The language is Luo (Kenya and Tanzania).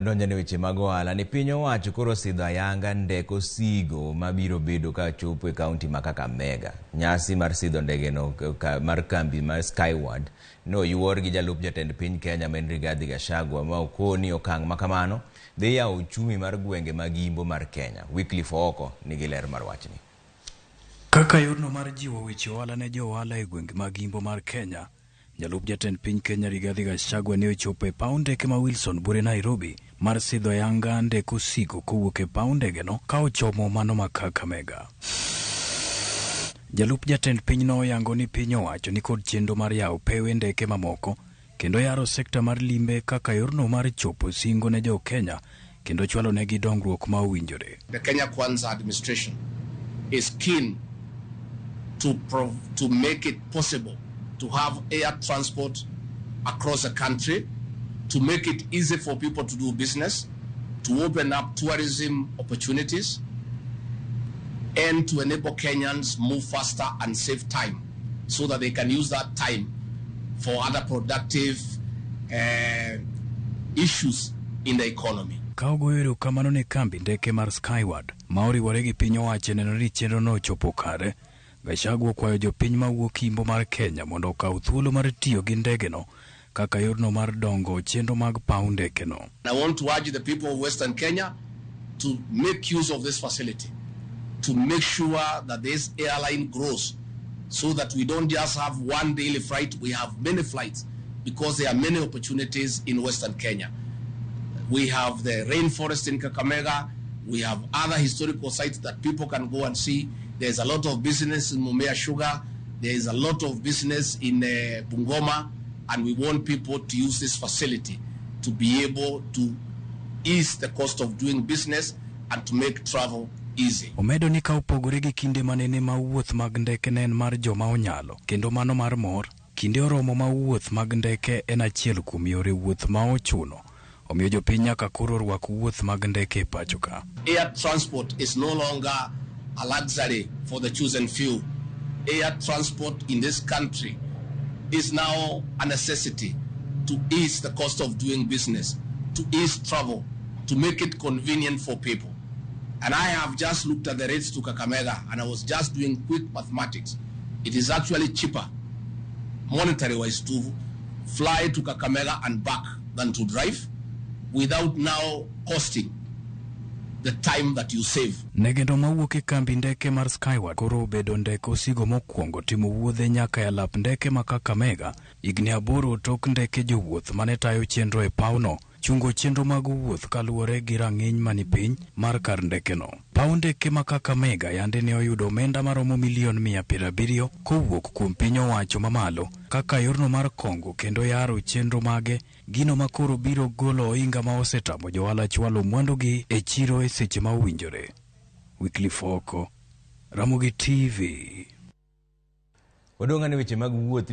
Donjane weche mag ohala ni piny owacho koro sidho ayanga ndeke osigo mabiro bedo ka chopo e kaunti ma Kakamega. Nyasi mar sidho ndege no mar kambi mar Skyward no yuor gi jalup jatend piny Kenya Rigathi Gachagua ma okoni okang' makamano dhi yawo uchumi mar gwenge mag Imbo mar Kenya. Wycliffe Oko nigi ler mar wachni. Kaka yorno mar jiwo weche ohala ne jo ohala e gwenge mag Imbo mar Kenya, jalup jatend piny Kenya Rigathi Gachagua ne ochopo e paw ndeke ma Wilson Bure Nairobi mar sidho ayanga ndeke osigo kowuok e paw ndegeno ka ochomo mano ma Kakamega. Jalup jatend piny no oyango ni piny owacho ni kod chenro mar yawo pewe ndeke mamoko kendo yaro sekta mar limbe kaka yorno mar chopo singo ne jo Kenya kendo chwalo negi dongruok ma owinjore. The Kenya Kwanza administration is keen to make it possible to have air transport across the country, to make it easy for people to do business, to open up tourism opportunities, and to enable Kenyans move faster and save time so that they can use that time for other productive issues in the economy. Kaugoyero kamano ne kambi ndeke mar Skyward, maoriwore gi piny owacho neno ni chenro no chopo kare. Gachagua kwayo jopiny mawuok Imbo mar Kenya mondo okaw thuolo mar tiyo gi ndegeno kaka yorno mar dongo chenro mag paw ndekeno. I want to urge the people of Western Kenya to make use of this facility, to make sure that this airline grows so that we don't just have one daily flight, we have many flights because there are many opportunities in Western Kenya. We have the rainforest in Kakamega, we have other historical sites that people can go and see. There's a lot of business in Mumea Sugar. There is a lot of business in Bungoma, and we want people to use this facility to be able to ease the cost of doing business and to make travel easy. Omedo ni ka opogore gi kinde manene ma wuoth mag ndeke nen mar joma onyalo kendo mano mar mor, kinde oromo ma wuoth mag ndeke en achiel kuom yore wuoth ma ochuno. Omiyo jopiny nyaka koro rwak wuoth mag ndeke pacho ka. Air transport is no longer a luxury for the chosen few. Air transport in this country is now a necessity to ease the cost of doing business, to ease travel, to make it convenient for people. And I have just looked at the rates to Kakamega and I was just doing quick mathematics. It is actually cheaper, monetary-wise, to fly to Kakamega and back than to drive without now costing the time that you save. Negendo mawuok e kambi ndeke mar Skyward koro bedo ndeke osigo mokwongo timo wuodhe nyaka e lap ndeke ma Kakamega, higni 8 tok ndeke jowuoth mane tayo chenro e pawno chungo chenro mag wuoth kaluwore gi rang'iny mani piny mar kar ndekeno. Paw ndeke ma Kakamega yande ne oyudo omenda maromo milion 170 kowuok kuom piny owacho mamalo kaka yorno mar kongo kendo yaro chenro mage, gino makoro biro golo ohinga ma osetamo johala chwalo mwandugi e chiro e seche ma owinjore. Wycliffe Oko, Ramogi TV. Wadongane weche mag wuoth.